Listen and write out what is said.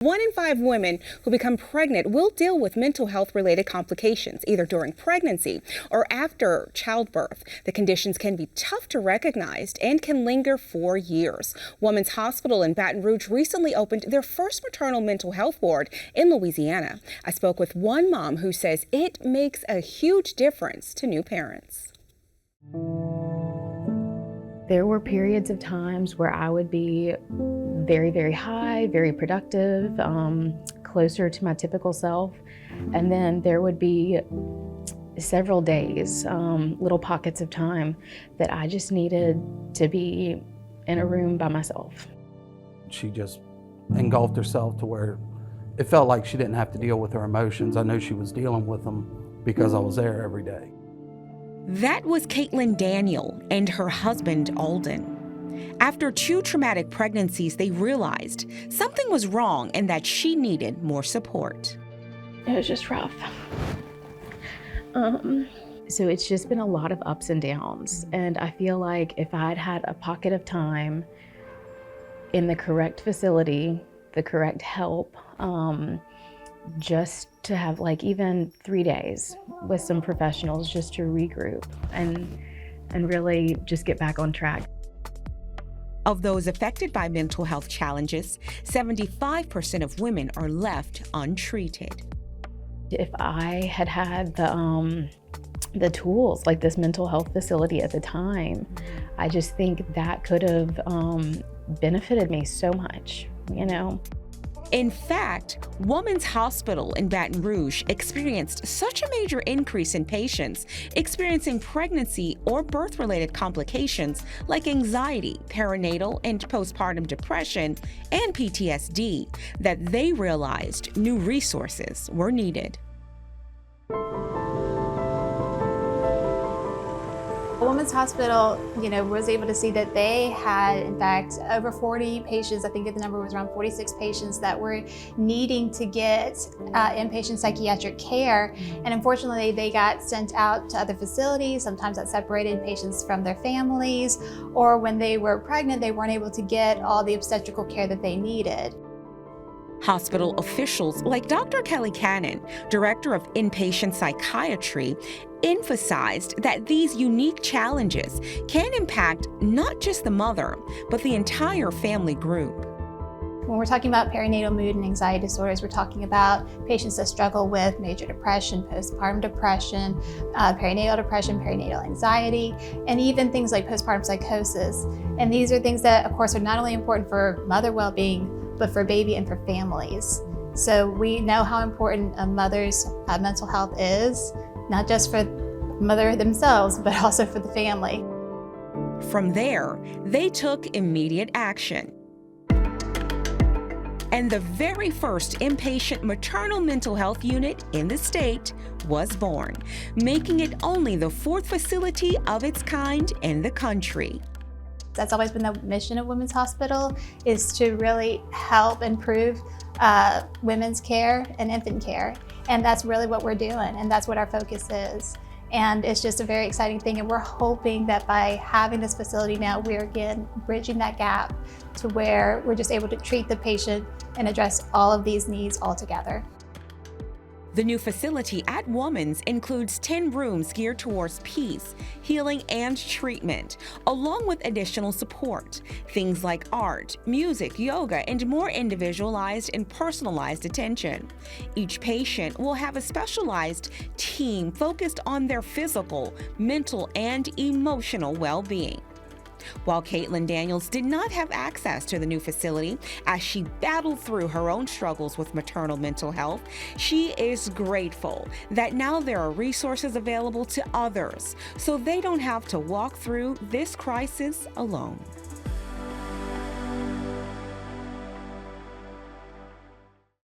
1 in 5 women who become pregnant will deal with mental health related complications, either during pregnancy or after childbirth. The conditions can be tough to recognize and can linger for years. Women's Hospital in Baton Rouge recently opened their first maternal mental health ward in Louisiana. I spoke with one mom who says it makes a huge difference to new parents. There were periods of times where I would be very, very high, very productive, closer to my typical self. And then there would be several days, little pockets of time that I just needed to be in a room by myself. She just engulfed herself to where it felt like she didn't have to deal with her emotions. I know she was dealing with them because I was there every day. That was Caitlin Daniel and her husband, Alden. After 2 traumatic pregnancies, they realized something was wrong and that she needed more support. It was just rough. So it's just been a lot of ups and downs. And I feel like if I'd had a pocket of time in the correct facility, the correct help, just to have like even 3 days with some professionals just to regroup and really just get back on track. Of those affected by mental health challenges, 75% of women are left untreated. If I had had the tools like this mental health facility at the time, I just think that could have benefited me so much, you know. In fact, Women's Hospital in Baton Rouge experienced such a major increase in patients experiencing pregnancy or birth-related complications like anxiety, perinatal and postpartum depression, and PTSD that they realized new resources were needed. Women's Hospital, was able to see that they had, in fact, over 40 patients. I think the number was around 46 patients that were needing to get inpatient psychiatric care. And unfortunately, they got sent out to other facilities. Sometimes that separated patients from their families, or when they were pregnant, they weren't able to get all the obstetrical care that they needed. Hospital officials like Dr. Kelly Cannon, director of inpatient psychiatry, emphasized that these unique challenges can impact not just the mother, but the entire family group. When we're talking about perinatal mood and anxiety disorders, we're talking about patients that struggle with major depression, postpartum depression, perinatal anxiety, and even things like postpartum psychosis. And these are things that, of course, are not only important for mother well-being, but for baby and for families. So we know how important a mother's mental health is, not just for the mother themselves, but also for the family. From there, they took immediate action. And the very first inpatient maternal mental health unit in the state was born, making it only the 4th facility of its kind in the country. That's always been the mission of Women's Hospital, is to really help improve women's care and infant care. And that's really what we're doing, and that's what our focus is. And it's just a very exciting thing, and we're hoping that by having this facility now, we're again bridging that gap to where we're just able to treat the patient and address all of these needs all together. The new facility at Women's includes 10 rooms geared towards peace, healing, and treatment, along with additional support. Things like art, music, yoga, and more individualized and personalized attention. Each patient will have a specialized team focused on their physical, mental, and emotional well-being. While Caitlin Daniels did not have access to the new facility as she battled through her own struggles with maternal mental health, she is grateful that now there are resources available to others so they don't have to walk through this crisis alone.